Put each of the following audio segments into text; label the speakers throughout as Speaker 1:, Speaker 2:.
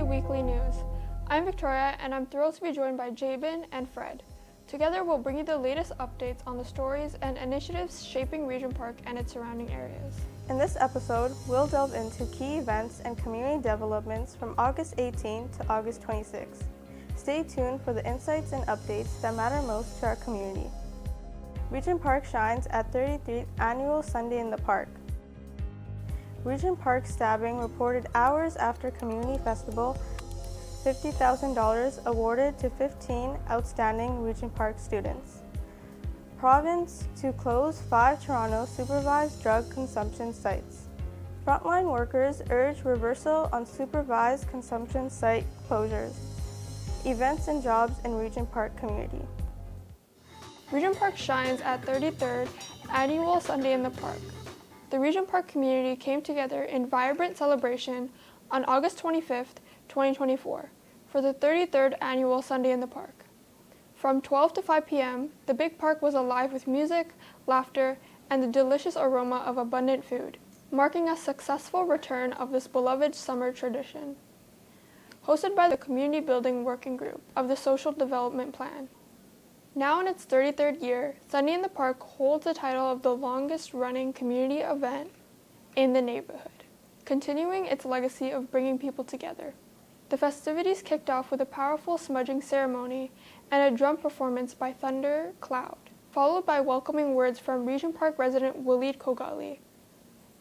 Speaker 1: TCHC Weekly News. I'm Victoria, and I'm thrilled to be joined by Jabin and Fred. Together, we'll bring you the latest updates on the stories and initiatives shaping Regent Park and its surrounding areas.
Speaker 2: In this episode, we'll delve into key events and community developments from August 18 to August 26. Stay tuned for the insights and updates that matter most to our community. Regent Park shines at 33rd Annual Sunday in the Park. Regent Park stabbing reported hours after community festival, $50,000 awarded to 15 outstanding Regent Park students. Province to close 5 Toronto supervised drug consumption sites. Frontline workers urge reversal on supervised consumption site closures. Events and jobs in Regent Park community.
Speaker 1: Regent Park shines at 33rd Annual Sunday in the Park. The Regent Park community came together in vibrant celebration on August 25th, 2024, for the 33rd Annual Sunday in the Park. From 12 to 5 p.m., the big park was alive with music, laughter, and the delicious aroma of abundant food, marking a successful return of this beloved summer tradition. Hosted by the Community Building Working Group of the Social Development Plan. Now in its 33rd year, Sunday in the Park holds the title of the longest-running community event in the neighborhood, continuing its legacy of bringing people together. The festivities kicked off with a powerful smudging ceremony and a drum performance by Thunder Cloud, followed by welcoming words from Regent Park resident Waleed Kogali.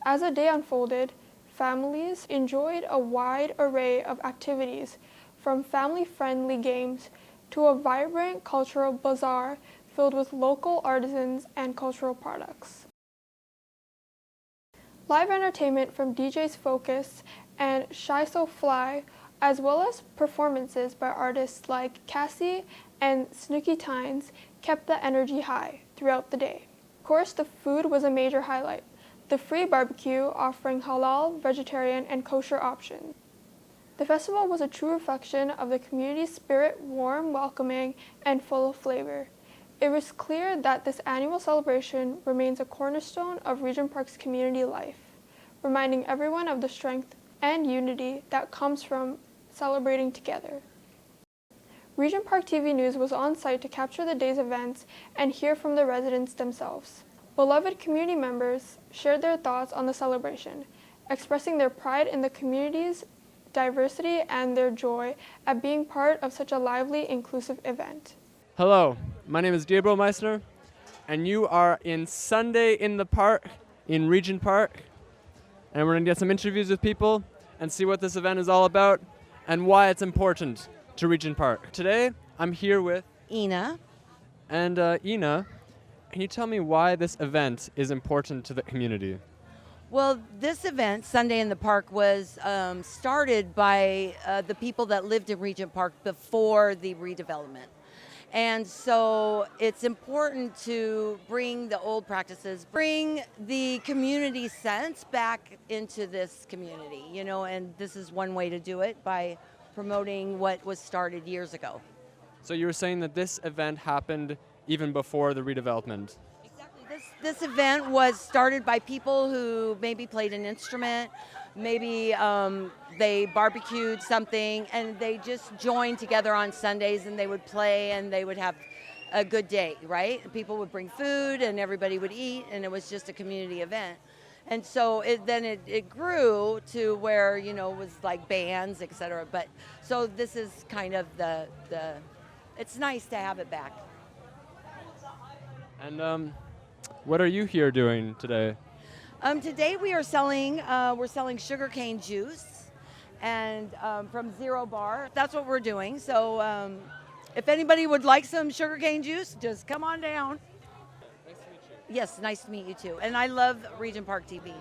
Speaker 1: As the day unfolded, families enjoyed a wide array of activities, from family-friendly games to a vibrant cultural bazaar filled with local artisans and cultural products. Live entertainment from DJs Focus and Shy So Fly, as well as performances by artists like Cassie and Snooky Tynes, kept the energy high throughout the day. Of course, the food was a major highlight, the free barbecue offering halal, vegetarian, and kosher options. The festival was a true reflection of the community's spirit, warm, welcoming, and full of flavor. It was clear that this annual celebration remains a cornerstone of Regent Park's community life, reminding everyone of the strength and unity that comes from celebrating together. Regent Park TV News was on site to capture the day's events and hear from the residents themselves. Beloved community members shared their thoughts on the celebration, expressing their pride in the community's diversity and their joy at being part of such a lively, inclusive event.
Speaker 3: Hello, my name is Gabriel Meissner, and you are in Sunday in the Park in Regent Park, and we're going to get some interviews with people and see what this event is all about and why it's important to Regent Park. Today, I'm here with
Speaker 4: Ina.
Speaker 3: And Ina, can you tell me why this event is important to the community?
Speaker 4: Well, this event, Sunday in the Park, was started by the people that lived in Regent Park before the redevelopment. And so it's important to bring the old practices, bring the community sense back into this community, you know, and this is one way to do it, by promoting what was started years ago.
Speaker 3: So you were saying that this event happened even before the redevelopment?
Speaker 4: This event was started by people who maybe played an instrument, maybe they barbecued something, and they just joined together on Sundays and they would play and they would have a good day, right? People would bring food and everybody would eat, and it was just a community event. And so it grew to where, you know, it was like bands, et cetera. But so this is kind of it's nice to have it back.
Speaker 3: And what are you here doing today?
Speaker 4: Today we are selling sugarcane juice, and from Zero Bar. That's what we're doing. So if anybody would like some sugarcane juice, just come on down.
Speaker 3: Nice to meet you.
Speaker 4: Yes, nice to meet you too. And I love Regent Park TV.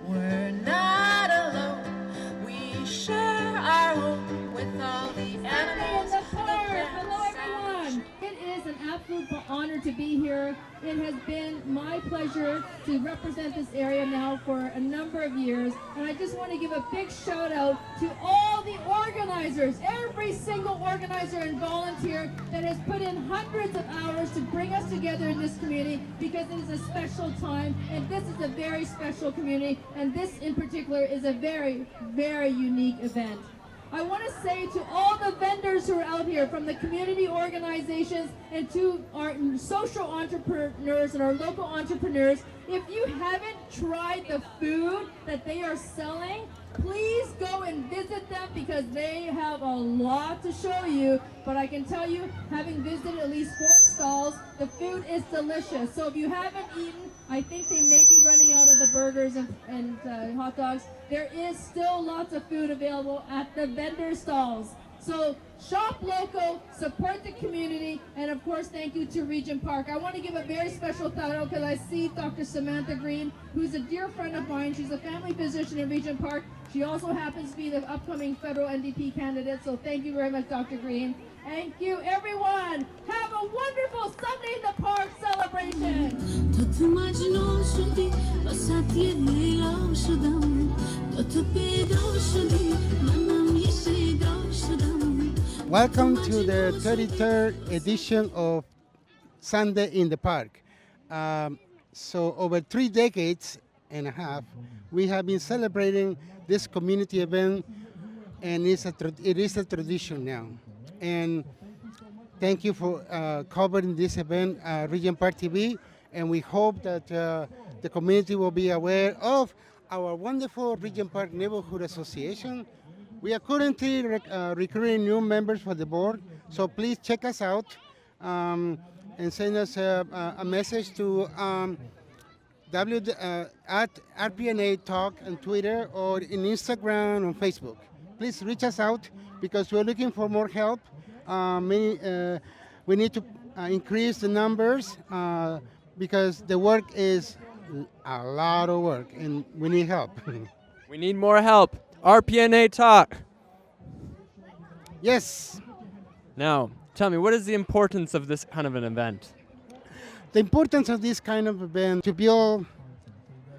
Speaker 5: We're not alone. We share our home with all the animals.
Speaker 6: Hello, everyone. It is an absolute honor to be here. It has been my pleasure to represent this area now for a number of years, and I just want to give a big shout out to all the organizers, every single organizer and volunteer that has put in hundreds of hours to bring us together in this community, because it is a special time, and this is a very special community, and this in particular is a very, very unique event. I want to say to all the vendors who are out here, from the community organizations and to our social entrepreneurs and our local entrepreneurs, if you haven't tried the food that they are selling, please go and visit them because they have a lot to show you. But I can tell you, having visited at least 4 stalls, the food is delicious. So if you haven't eaten, I think they may be running out of the burgers and hot dogs. There is still lots of food available at the vendor stalls. So shop local, support the community, and of course, thank you to Regent Park. I want to give a very special shout out because I see Dr. Samantha Green, who's a dear friend of mine. She's a family physician in Regent Park. She also happens to be the upcoming federal NDP candidate. So thank you very much, Dr. Green. Thank you, everyone. Have a wonderful Sunday in the Park celebration.
Speaker 7: Welcome to the 33rd edition of Sunday in the Park. So over 3 decades and a half, we have been celebrating this community event, and it is a tradition now. And thank you for covering this event, Regent Park TV, and we hope that the community will be aware of our wonderful Regent Park Neighborhood Association. We are currently recruiting new members for the board, so please check us out and send us a message to at RPNA Talk on Twitter or in Instagram or Facebook. Please reach us out because we're looking for more help. We need to increase the numbers because the work is a lot of work and we need help.
Speaker 3: We need more help. RPNA Talk.
Speaker 7: Yes.
Speaker 3: Now, tell me, what is the importance of this kind of an event?
Speaker 7: The importance of this kind of event to build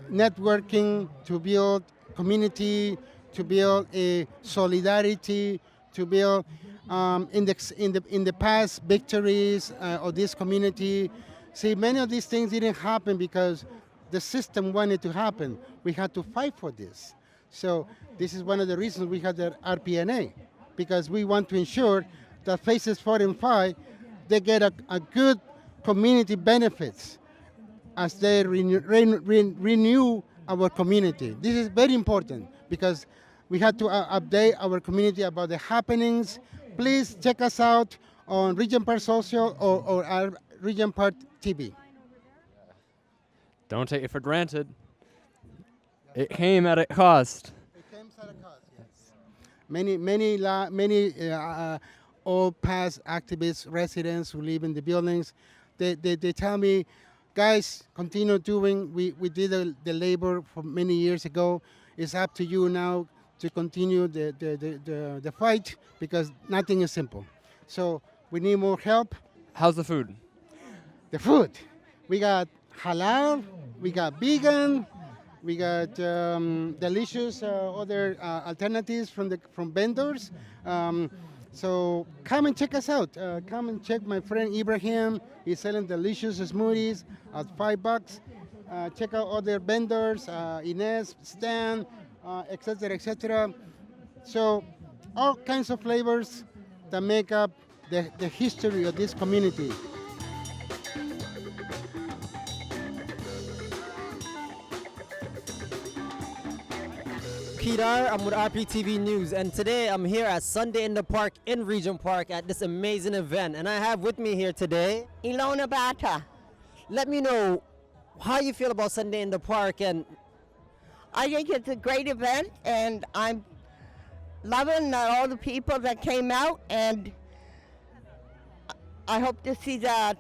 Speaker 7: networking, to build community, to build a solidarity, to build in the past victories of this community. See, many of these things didn't happen because the system wanted to happen. We had to fight for this. So this is one of the reasons we had the RPNA, because we want to ensure that phases 4 and 5, they get a good community benefits as they renew our community. This is very important because we had to update our community about the happenings. Please check us out on Regent Park Social or our Regent Park TV.
Speaker 3: Don't take it for granted. It came at a cost.
Speaker 7: It came at a cost, yes. Many old past activists, residents who live in the buildings, they tell me, guys, continue doing. We did the labor for many years ago. It's up to you now to continue the fight because nothing is simple. So we need more help.
Speaker 3: How's the food?
Speaker 7: The food. We got halal, we got vegan, we got delicious other alternatives from vendors. So come and check us out. Come and check my friend Ibrahim. He's selling delicious smoothies at $5. Check out other vendors, Inez, Stan, etc., etc. So all kinds of flavors that make up the history of this community.
Speaker 8: Kedar, I'm with RPTV News, and today I'm here at Sunday in the Park in Regent Park at this amazing event. And I have with me here today
Speaker 9: Ilona Bata.
Speaker 8: Let me know how you feel about Sunday in the Park. And
Speaker 9: I think it's a great event, and I'm loving all the people that came out, and I hope to see the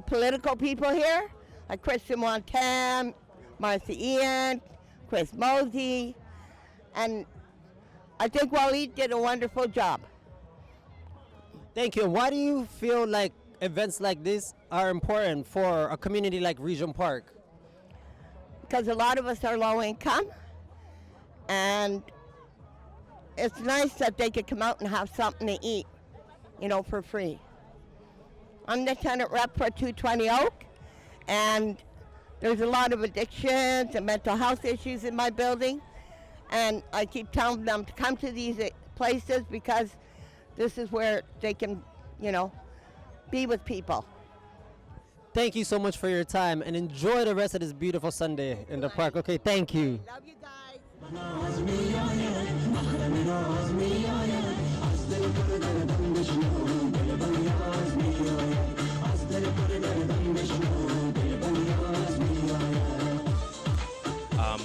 Speaker 9: political people here, like Kristen Montan, Martha Ian, Chris Mosey, and I think Waleed did a wonderful job.
Speaker 8: thank you. Why do you feel like events like this are important for a community like Regent Park?
Speaker 9: Because a lot of us are low income, and it's nice that they could come out and have something to eat, for free. I'm the tenant rep for 220 Oak, and there's a lot of addictions and mental health issues in my building, And I keep telling them to come to these places because this is where they can, you know, be with people.
Speaker 8: Thank you so much for your time and enjoy the rest of this beautiful Sunday in the park. Okay, thank you.
Speaker 9: Love you guys.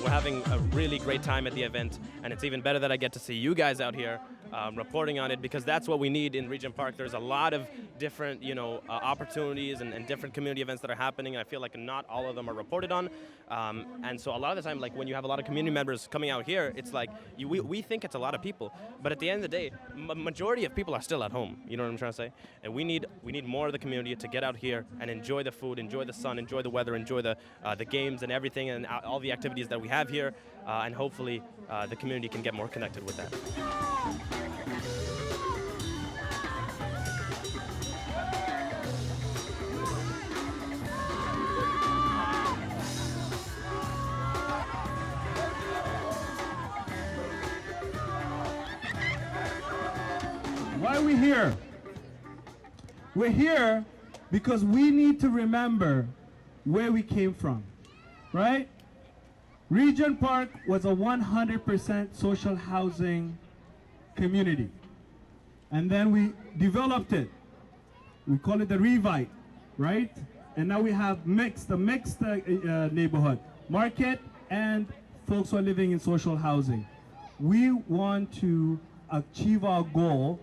Speaker 10: We're having a really great time at the event, and it's even better that I get to see you guys out here reporting on it, because that's what we need in Regent Park. There's a lot of different, opportunities and different community events that are happening, and I feel like not all of them are reported on. And so a lot of the time, like when you have a lot of community members coming out here, it's like we think it's a lot of people, but at the end of the day, majority of people are still at home. You know what I'm trying to say? And we need more of the community to get out here and enjoy the food, enjoy the sun, enjoy the weather, enjoy the games and everything, and all the activities that we have here, and hopefully the community can get more connected with that.
Speaker 11: Why are we here? We're here because we need to remember where we came from, right? Regent Park was a 100% social housing community. And then we developed it. We call it the Revite, right? And now we have a mixed neighborhood, market and folks who are living in social housing. We want to achieve our goal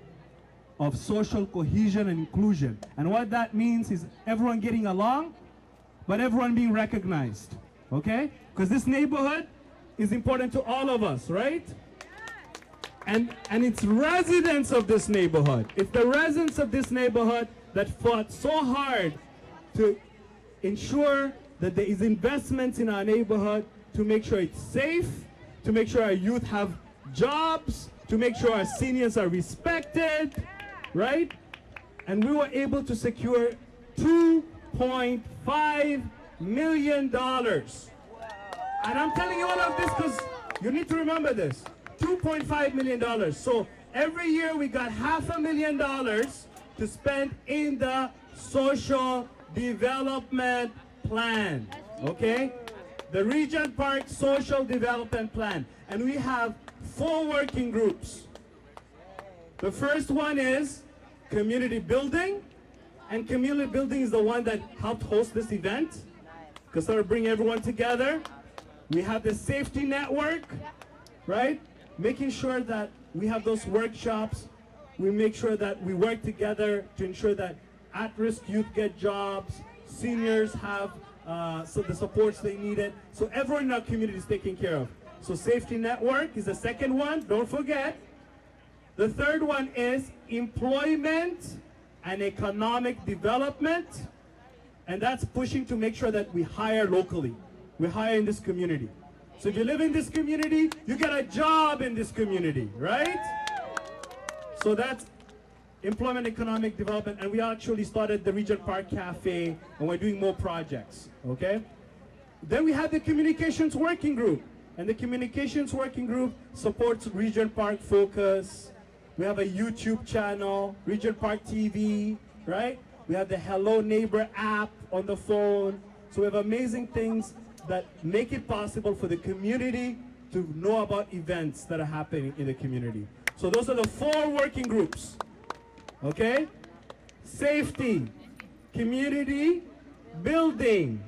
Speaker 11: of social cohesion and inclusion. And what that means is everyone getting along, but everyone being recognized, okay? Because this neighborhood is important to all of us, right? And it's residents of this neighborhood. It's the residents of this neighborhood that fought so hard to ensure that there is investments in our neighborhood to make sure it's safe, to make sure our youth have jobs, to make sure our seniors are respected, right? And we were able to secure $2.5 million. And I'm telling you all of this because you need to remember this. $2.5 million. So every year we got $500,000 to spend in the social development plan. Okay? The Regent Park Social Development Plan. And we have 4 working groups. The first one is community building. And community building is the one that helped host this event, because sort of bring everyone together. We have the safety network, right? Making sure that we have those workshops. We make sure that we work together to ensure that at-risk youth get jobs, seniors have the supports they needed. So everyone in our community is taken care of. So safety network is the second one, don't forget. The third one is employment and economic development. And that's pushing to make sure that we hire locally. We hire in this community. So if you live in this community, you get a job in this community, right? So that's employment, economic development, and we actually started the Regent Park Cafe, and we're doing more projects, okay? Then we have the Communications Working Group, and the Communications Working Group supports Regent Park Focus. We have a YouTube channel, Regent Park TV, right? We have the Hello Neighbor app on the phone. So we have amazing things that make it possible for the community to know about events that are happening in the community. So those are the 4 working groups, okay? Safety, community building,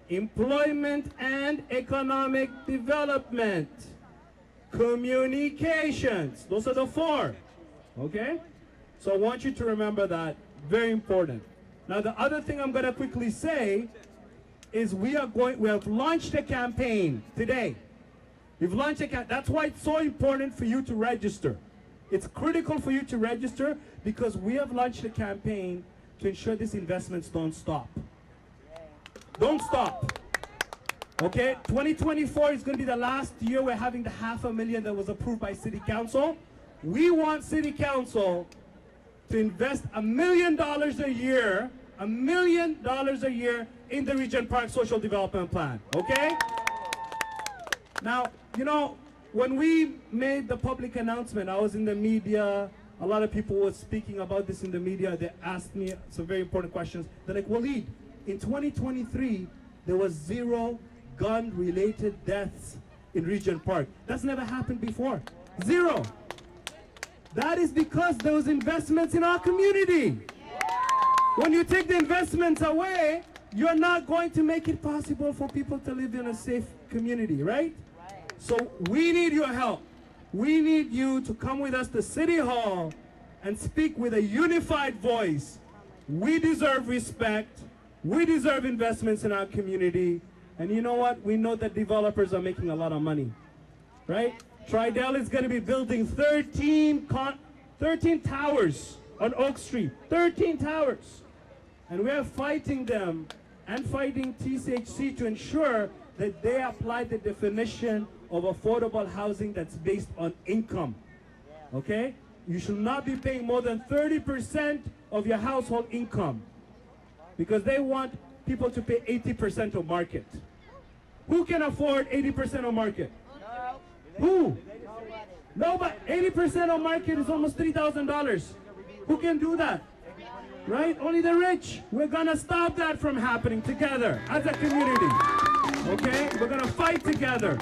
Speaker 11: employment and economic development, communications. Have the 4, okay? So I want you to remember that, very important. Now the other thing I'm gonna quickly say is we have launched a campaign today. We've launched a campaign. That's why it's so important for you to register. It's critical for you to register because we have launched a campaign to ensure these investments don't stop. Don't stop. Okay, 2024 is going to be the last year we're having the $500,000 that was approved by City Council. We want City Council to invest $1 million a year, $1 million a year in the Regent Park Social Development Plan, okay? Now, when we made the public announcement, I was in the media. A lot of people were speaking about this in the media. They asked me some very important questions. They're like, Waleed, in 2023, there was 0 gun-related deaths in Regent Park. That's never happened before. 0. That is because there was investments in our community. When you take the investments away, you're not going to make it possible for people to live in a safe community, right? So we need your help. We need you to come with us to City Hall and speak with a unified voice. We deserve respect. We deserve investments in our community. And you know what? We know that developers are making a lot of money, right? Tridel is going to be building 13 towers on Oak Street. 13 towers. And we are fighting them and fighting TCHC to ensure that they apply the definition of affordable housing that's based on income. Okay? You should not be paying more than 30% of your household income, because they want people to pay 80% of market. Who can afford 80% of market? Who? Nobody. 80% of market is almost $3,000. Who can do that? Right? Only the rich. We're gonna stop that from happening together as a community. Okay? We're gonna fight together.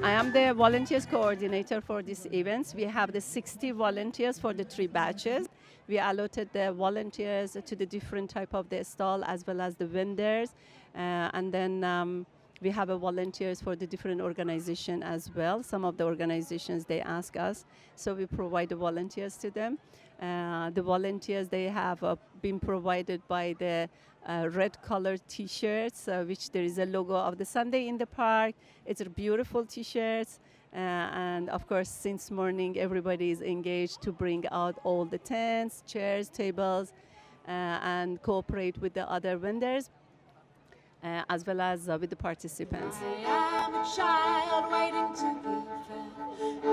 Speaker 12: I am the volunteers coordinator for this event. We have the 60 volunteers for the 3 batches. We allotted the volunteers to the different type of the stall as well as the vendors. And then we have a volunteers for the different organization as well. Some of the organizations, they ask us, so we provide the volunteers to them. The volunteers, they have been provided by the red colored t-shirts, which there is a logo of the Sunday in the Park. It's a beautiful t-shirts. And of course, since morning, everybody is engaged to bring out all the tents, chairs, tables, and cooperate with the other vendors, as well as with the participants.
Speaker 5: I am a child waiting to be fed. I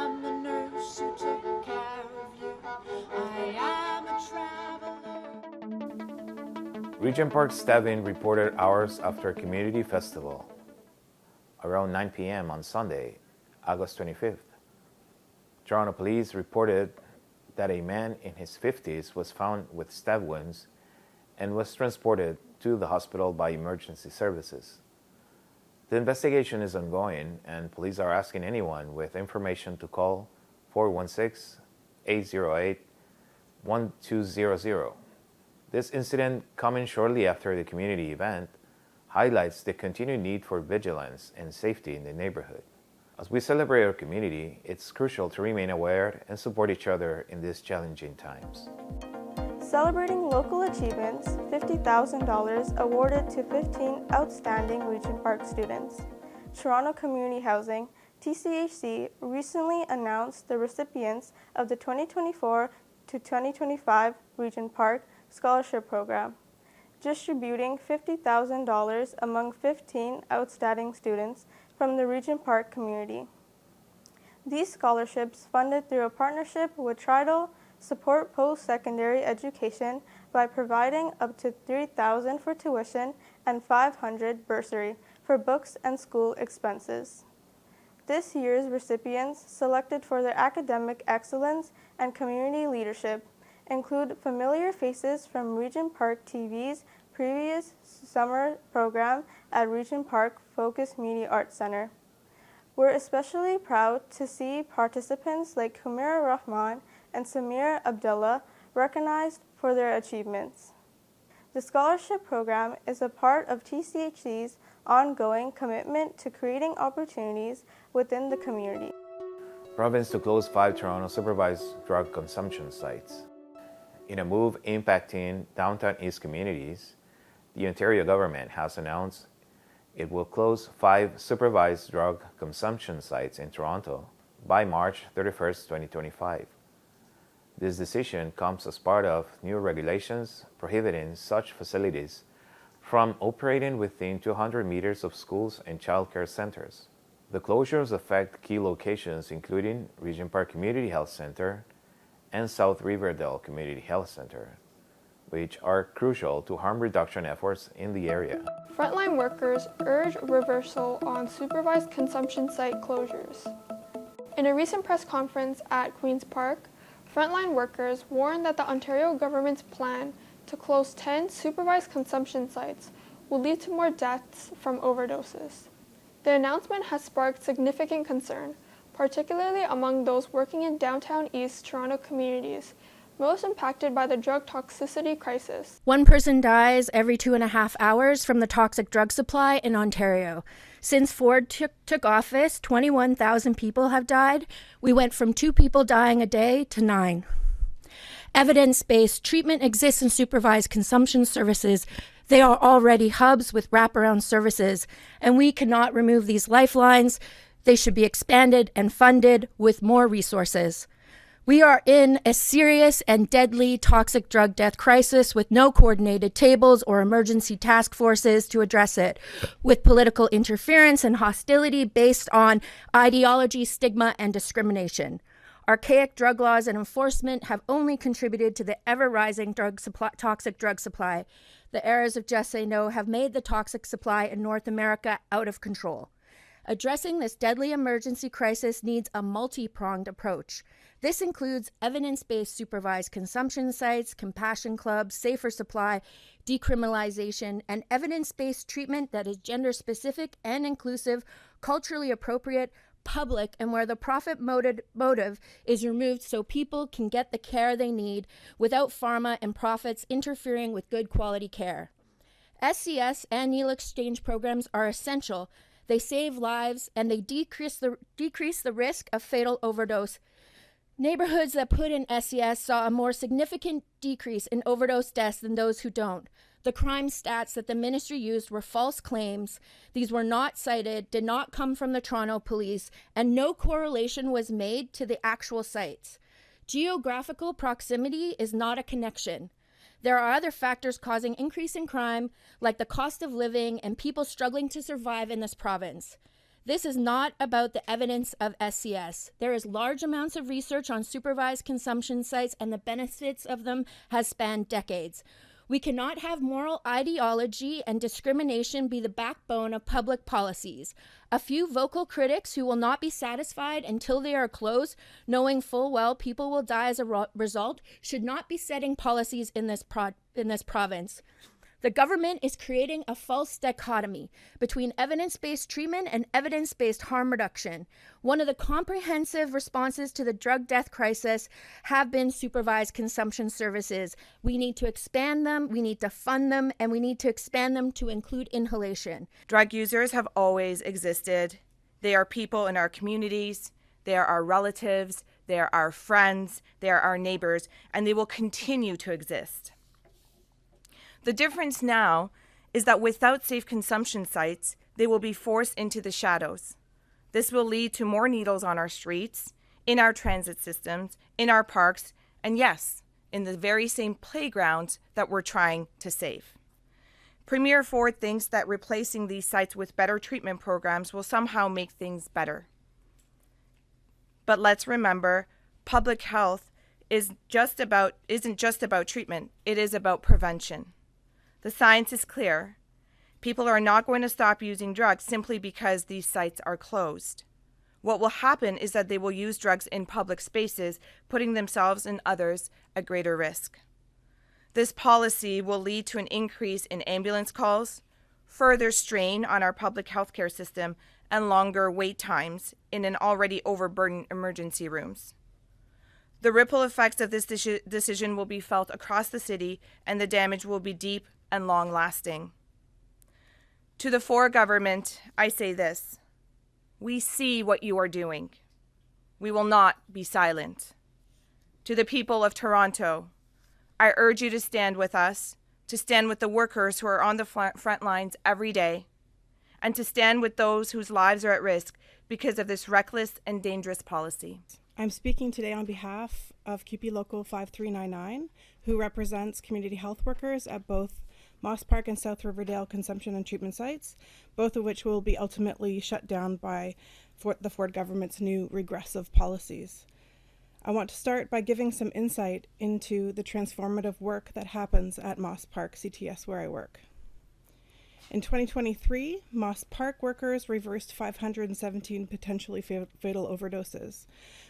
Speaker 5: am the nurse who took care of you. I am a traveler.
Speaker 13: Regent Park staffing reported hours after a community festival. Around 9 p.m. on Sunday, August 25th, Toronto police reported that a man in his 50s was found with stab wounds and was transported to the hospital by emergency services. The investigation is ongoing, and police are asking anyone with information to call 416-808-1200. This incident, coming shortly after the community event, highlights the continued need for vigilance and safety in the neighborhood. As we celebrate our community, it's crucial to remain aware and support each other in these challenging times.
Speaker 2: Celebrating local achievements, $50,000 awarded to 15 outstanding Regent Park students. Toronto Community Housing, TCHC, recently announced the recipients of the 2024 to 2025 Regent Park Scholarship Program, distributing $50,000 among 15 outstanding students from the Regent Park community. These scholarships, funded through a partnership with Tridel, support post-secondary education by providing up to $3,000 for tuition and $500 bursary for books and school expenses. This year's recipients, selected for their academic excellence and community leadership, include familiar faces from Regent Park TV's previous summer program at Regent Park Focus Media Arts Center. We're especially proud to see participants like Humaira Rahman and Samira Abdullah recognized for their achievements. The scholarship program is a part of TCHC's ongoing commitment to creating opportunities within the community.
Speaker 13: Province to close 5 Toronto supervised drug consumption sites. In a move impacting downtown East communities, the Ontario government has announced it will close 5 supervised drug consumption sites in Toronto by March 31st, 2025. This decision comes as part of new regulations prohibiting such facilities from operating within 200 meters of schools and childcare centers. The closures affect key locations including Regent Park Community Health Center and South Riverdale Community Health Center, which are crucial to harm reduction efforts in the area.
Speaker 1: Frontline workers urge reversal on supervised consumption site closures. In a recent press conference at Queen's Park, frontline workers warned that the Ontario government's plan to close 10 supervised consumption sites will lead to more deaths from overdoses. The announcement has sparked significant concern, particularly among those working in downtown East Toronto communities, most impacted by the drug toxicity crisis.
Speaker 14: One person dies every 2.5 hours from the toxic drug supply in Ontario. Since Ford took office, 21,000 people have died. We went from 2 people dying a day to 9. Evidence-based treatment exists in supervised consumption services. They are already hubs with wraparound services, and we cannot remove these lifelines. They should be expanded and funded with more resources. We are in a serious and deadly toxic drug death crisis with no coordinated tables or emergency task forces to address it, with political interference and hostility based on ideology, stigma, and discrimination. Archaic drug laws and enforcement have only contributed to the ever-rising toxic drug supply. The eras of Just Say No have made the toxic supply in North America out of control. Addressing this deadly emergency crisis needs a multi-pronged approach. This includes evidence-based supervised consumption sites, compassion clubs, safer supply, decriminalization, and evidence-based treatment that is gender-specific and inclusive, culturally appropriate, public, and where the profit motive is removed so people can get the care they need without pharma and profits interfering with good quality care. SCS and needle exchange programs are essential. They save lives and they decrease the risk of fatal overdose. Neighborhoods that put in SCS saw a more significant decrease in overdose deaths than those who don't. The crime stats that the ministry used were false claims. These were not cited, did not come from the Toronto Police, and no correlation was made to the actual sites. Geographical proximity is not a connection. There are other factors causing increase in crime, like the cost of living and people struggling to survive in this province. This is not about the evidence of SCS. There is large amounts of research on supervised consumption sites, and the benefits of them has spanned decades. We cannot have moral ideology and discrimination be the backbone of public policies. A few vocal critics who will not be satisfied until they are closed, knowing full well people will die as a result, should not be setting policies in this province. The government is creating a false dichotomy between evidence-based treatment and evidence-based harm reduction. One of the comprehensive responses to the drug death crisis have been supervised consumption services. We need to expand them, we need to fund them, and we need to expand them to include inhalation.
Speaker 15: Drug users have always existed. They are people in our communities, they are our relatives, they are our friends, they are our neighbors, and they will continue to exist. The difference now is that without safe consumption sites, they will be forced into the shadows. This will lead to more needles on our streets, in our transit systems, in our parks, and yes, in the very same playgrounds that we're trying to save. Premier Ford thinks that replacing these sites with better treatment programs will somehow make things better. But let's remember, public health isn't just about treatment, it is about prevention. The science is clear. People are not going to stop using drugs simply because these sites are closed. What will happen is that they will use drugs in public spaces, putting themselves and others at greater risk. This policy will lead to an increase in ambulance calls, further strain on our public healthcare system, and longer wait times in an already overburdened emergency rooms. The ripple effects of this decision will be felt across the city, and the damage will be deep and long-lasting. To the Ford government, I say this: we see what you are doing. We will not be silent. To the people of Toronto, I urge you to stand with us, to stand with the workers who are on the front lines every day, and to stand with those whose lives are at risk because of this reckless and dangerous policy.
Speaker 16: I'm speaking today on behalf of QP Local 5399, who represents community health workers at both Moss Park and South Riverdale consumption and treatment sites, both of which will be ultimately shut down by the Ford government's new regressive policies. I want to start by giving some insight into the transformative work that happens at Moss Park CTS where I work. In 2023, Moss Park workers reversed 517 potentially fatal overdoses,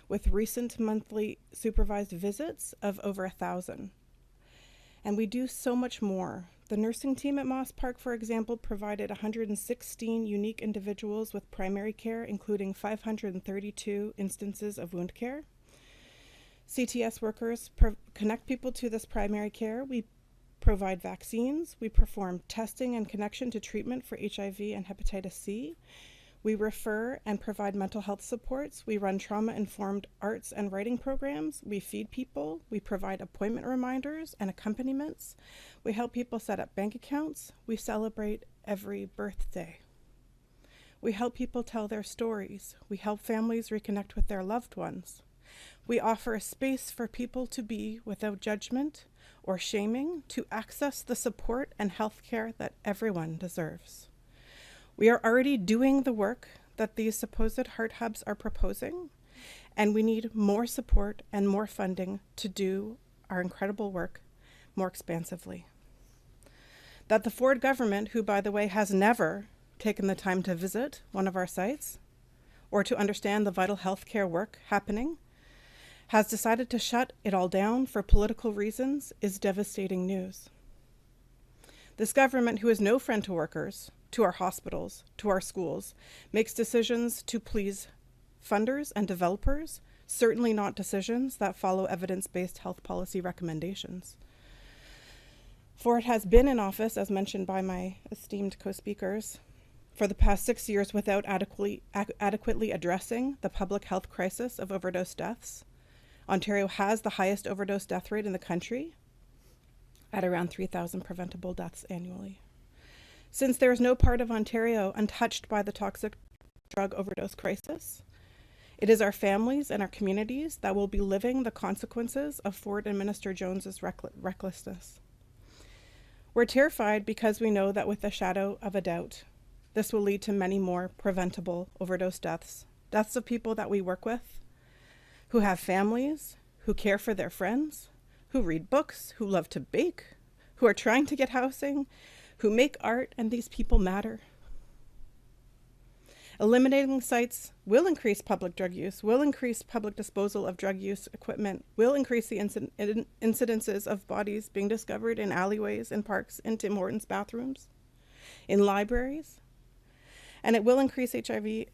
Speaker 16: with recent monthly supervised visits of over 1,000. And we do so much more. The nursing team at Moss Park, for example, provided 116 unique individuals with primary care, including 532 instances of wound care. CTS workers connect people to this primary care. We provide vaccines. We perform testing and connection to treatment for HIV and hepatitis C. We refer and provide mental health supports. We run trauma-informed arts and writing programs. We feed people. We provide appointment reminders and accompaniments. We help people set up bank accounts. We celebrate every birthday. We help people tell their stories. We help families reconnect with their loved ones. We offer a space for people to be without judgment or shaming, to access the support and health care that everyone deserves. We are already doing the work that these supposed heart hubs are proposing, and we need more support and more funding to do our incredible work more expansively. That the Ford government, who by the way has never taken the time to visit one of our sites or to understand the vital healthcare work happening, has decided to shut it all down for political reasons is devastating news. This government, who is no friend to workers, to our hospitals, to our schools, makes decisions to please funders and developers, certainly not decisions that follow evidence-based health policy recommendations. For it has been in office, as mentioned by my esteemed co-speakers, for the past 6 years without adequately addressing the public health crisis of overdose deaths. Ontario has the highest overdose death rate in the country, at around 3,000 preventable deaths annually. Since there is no part of Ontario untouched by the toxic drug overdose crisis, it is our families and our communities that will be living the consequences of Ford and Minister Jones's recklessness. We're terrified because we know that with the shadow of a doubt, this will lead to many more preventable overdose deaths, deaths of people that we work with, who have families, who care for their friends, who read books, who love to bake, who are trying to get housing, who make art, and these people matter. Eliminating sites will increase public drug use, will increase public disposal of drug use equipment, will increase the incidences of bodies being discovered in alleyways, in parks, in Tim Hortons bathrooms, in libraries, and it will increase HIV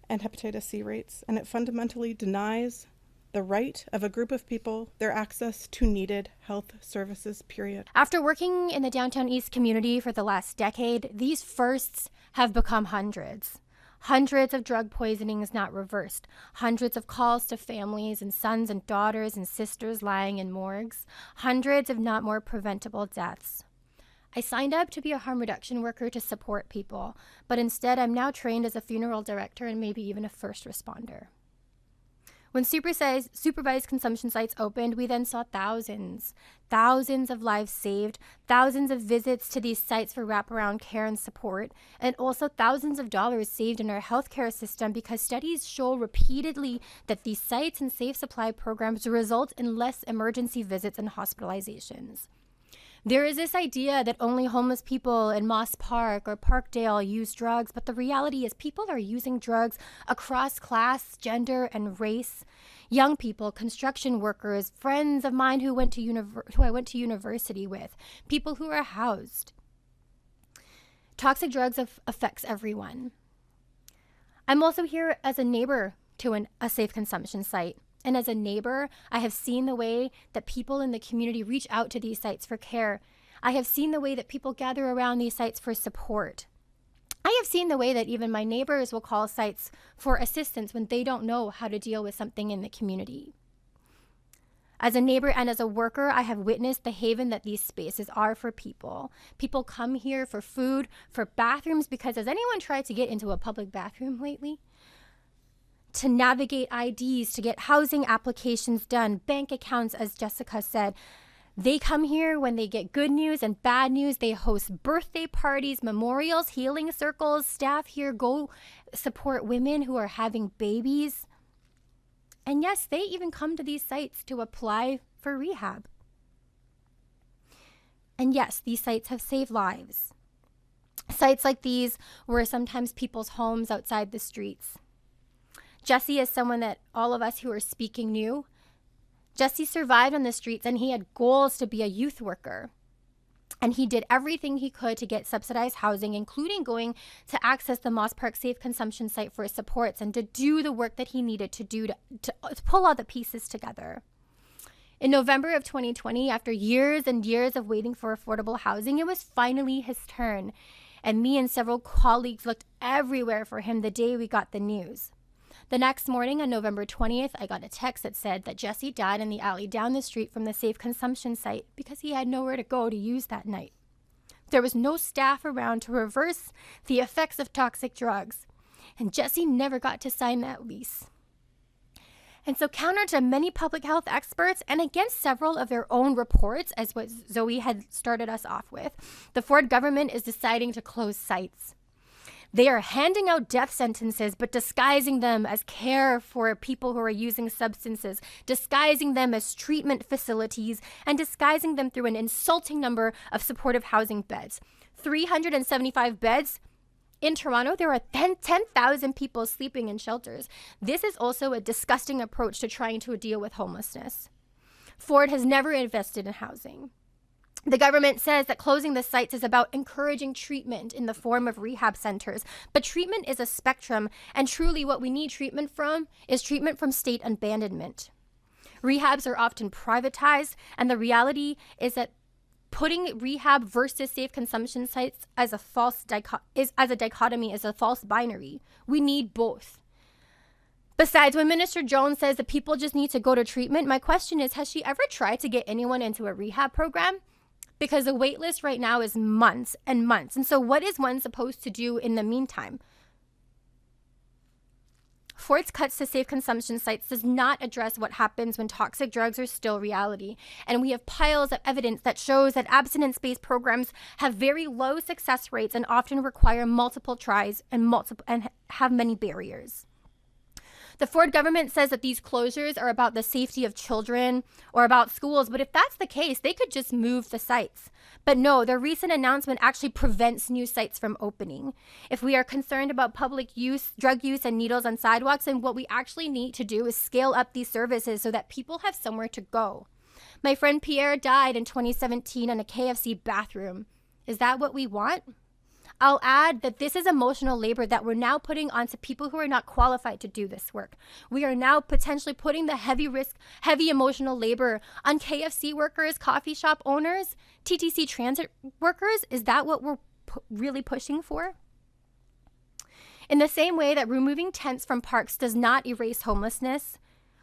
Speaker 16: and hepatitis C rates, and it fundamentally denies the right of a group of people their access to needed health services, period.
Speaker 14: After working in the Downtown East community for the last decade, these firsts have become hundreds. Hundreds of drug poisonings not reversed, hundreds of calls to families and sons and daughters and sisters lying in morgues, hundreds if not more preventable deaths. I signed up to be a harm reduction worker to support people, but instead I'm now trained as a funeral director and maybe even a first responder. When supervised consumption sites opened, we then saw thousands of lives saved, thousands of visits to these sites for wraparound care and support, and also thousands of dollars saved in our healthcare system because studies show repeatedly that these sites and safe supply programs result in less emergency visits and hospitalizations. There is this idea that only homeless people in Moss Park or Parkdale use drugs, but the reality is people are using drugs across class, gender, and race. Young people, construction workers, friends of mine who I went to university with, people who are housed. Toxic drugs affects everyone. I'm also here as a neighbor to a safe consumption site. And as a neighbor, I have seen the way that people in the community reach out to these sites for care. I have seen the way that people gather around these sites for support. I have seen the way that even my neighbors will call sites for assistance when they don't know how to deal with something in the community. As a neighbor and as a worker, I have witnessed the haven that these spaces are for people. People come here for food, for bathrooms, because has anyone tried to get into a public bathroom lately? To navigate IDs, to get housing applications done, bank accounts, as Jessica said. They come here when they get good news and bad news. They host birthday parties, memorials, healing circles. Staff here go support women who are having babies.
Speaker 17: And yes, they even come to these sites to apply for rehab. And yes, these sites have saved lives. Sites like these were sometimes people's homes outside the streets. Jesse is someone that all of us who are speaking knew. Jesse survived on the streets, and he had goals to be a youth worker. And he did everything he could to get subsidized housing, including going to access the Moss Park Safe Consumption site for his supports and to do the work that he needed to do to pull all the pieces together. In November of 2020, after years and years of waiting for affordable housing, it was finally his turn. And me and several colleagues looked everywhere for him the day we got the news. The next morning, on November 20th, I got a text that said that Jesse died in the alley down the street from the Safe Consumption site because he had nowhere to go to use that night. There was no staff around to reverse the effects of toxic drugs, and Jesse never got to sign that lease. And so, counter to many public health experts and against several of their own reports, as what Zoe had started us off with, the Ford government is deciding to close sites. They are handing out death sentences, but disguising them as care for people who are using substances, disguising them as treatment facilities, and disguising them through an insulting number of supportive housing beds. 375 beds. In Toronto, there are 10,000 people sleeping in shelters. This is also a disgusting approach to trying to deal with homelessness. Ford has never invested in housing. The government says that closing the sites is about encouraging treatment in the form of rehab centers. But treatment is a spectrum, and truly what we need treatment from is treatment from state abandonment. Rehabs are often privatized, and the reality is that putting rehab versus safe consumption sites as a dichotomy is a false binary. We need both. Besides, when Minister Jones says that people just need to go to treatment, my question is, has she ever tried to get anyone into a rehab program? Because the wait list right now is months and months. And so what is one supposed to do in the meantime? Ford's cuts to safe consumption sites does not address what happens when toxic drugs are still reality. And we have piles of evidence that shows that abstinence-based programs have very low success rates and often require multiple tries and have many barriers. The Ford government says that these closures are about the safety of children or about schools, but if that's the case, they could just move the sites. But no, their recent announcement actually prevents new sites from opening. If we are concerned about public use, drug use, and needles on sidewalks, then what we actually need to do is scale up these services so that people have somewhere to go. My friend Pierre died in 2017 in a KFC bathroom. Is that what we want? I'll add that this is emotional labor that we're now putting onto people who are not qualified to do this work. We are now potentially putting the heavy emotional labor on KFC workers, coffee shop owners, TTC transit workers. Is that what we're really pushing for? In the same way that removing tents from parks does not erase homelessness,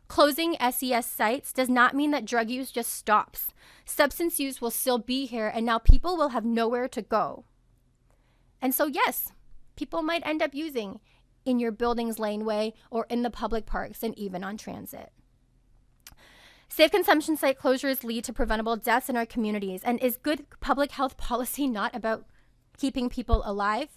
Speaker 17: closing SES sites does not mean that drug use just stops. Substance use will still be here, and now people will have nowhere to go. And so, yes, people might end up using in your building's laneway or in the public parks and even on transit. Safe consumption site closures lead to preventable deaths in our communities. And is good public health policy not about keeping people alive?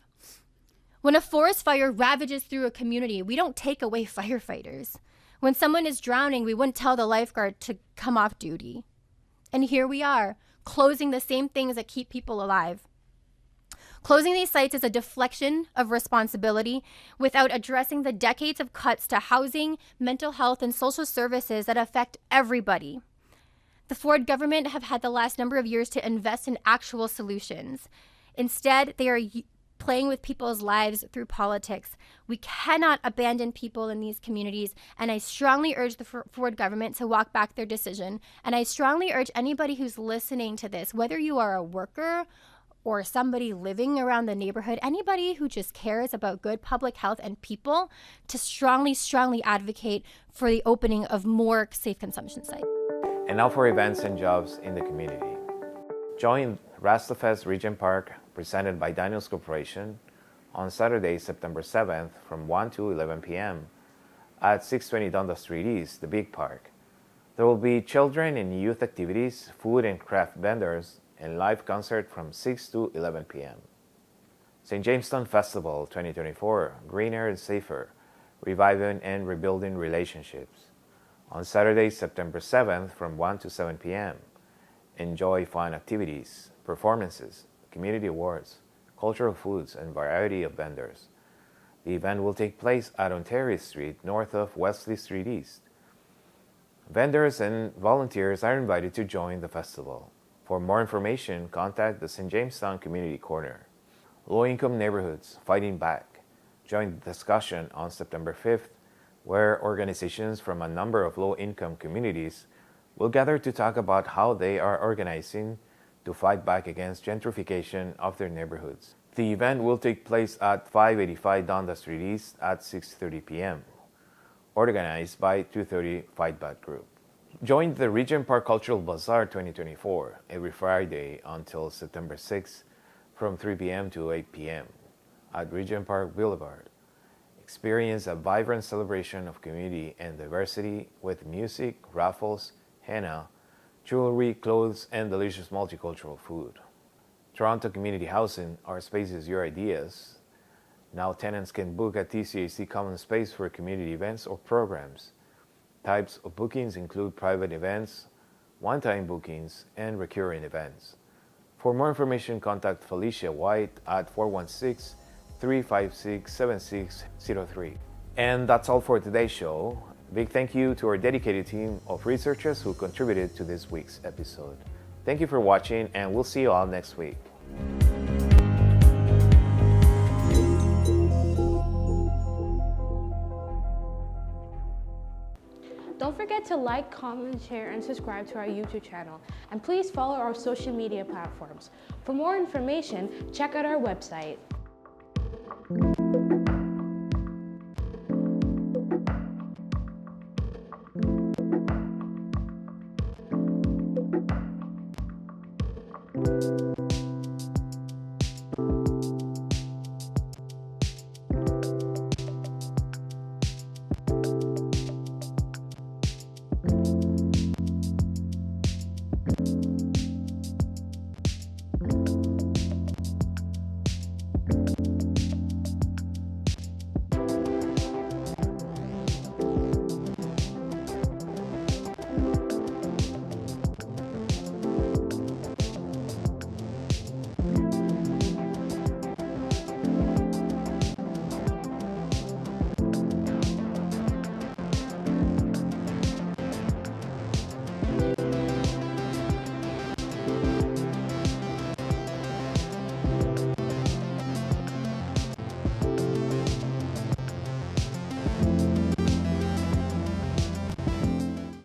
Speaker 17: When a forest fire ravages through a community, we don't take away firefighters. When someone is drowning, we wouldn't tell the lifeguard to come off duty. And here we are, closing the same things that keep people alive. Closing these sites is a deflection of responsibility without addressing the decades of cuts to housing, mental health, and social services that affect everybody. The Ford government have had the last number of years to invest in actual solutions. Instead, they are playing with people's lives through politics. We cannot abandon people in these communities, and I strongly urge the Ford government to walk back their decision. And I strongly urge anybody who's listening to this, whether you are a worker or somebody living around the neighborhood, anybody who just cares about good public health and people, to strongly, strongly advocate for the opening of more safe consumption sites.
Speaker 13: And now for events and jobs in the community. Join Rastafest Regent Park, presented by Daniels Corporation, on Saturday, September 7th from 1 to 11 p.m. at 620 Dundas Street East, the Big Park. There will be children and youth activities, food and craft vendors, and live concert from 6 to 11 p.m. St. Jamestown Festival 2024, Greener and Safer, Reviving and Rebuilding Relationships. On Saturday, September 7th from 1 to 7 p.m., enjoy fun activities, performances, community awards, cultural foods, and variety of vendors. The event will take place at Ontario Street, north of Wesley Street East. Vendors and volunteers are invited to join the festival. For more information, contact the St. Jamestown Community Corner. Low-income neighborhoods fighting back. Join the discussion on September 5th, where organizations from a number of low-income communities will gather to talk about how they are organizing to fight back against gentrification of their neighborhoods. The event will take place at 585 Dundas Street East at 6:30 p.m., organized by 230 Fight Back Group. Join the Regent Park Cultural Bazaar 2024 every Friday until September 6th from 3 p.m. to 8 p.m. at Regent Park Boulevard. Experience a vibrant celebration of community and diversity with music, raffles, henna, jewelry, clothes, and delicious multicultural food. Toronto Community Housing, our space is your ideas. Now tenants can book at TCHC Common Space for community events or programs. Types of bookings include private events, one-time bookings, and recurring events. For more information, contact Felicia White at 416-356-7603. And that's all for today's show. Big thank you to our dedicated team of researchers who contributed to this week's episode. Thank you for watching, and we'll see you all next week.
Speaker 18: Don't forget to like, comment, share, and subscribe to our YouTube channel. And please follow our social media platforms. For more information, check out our website,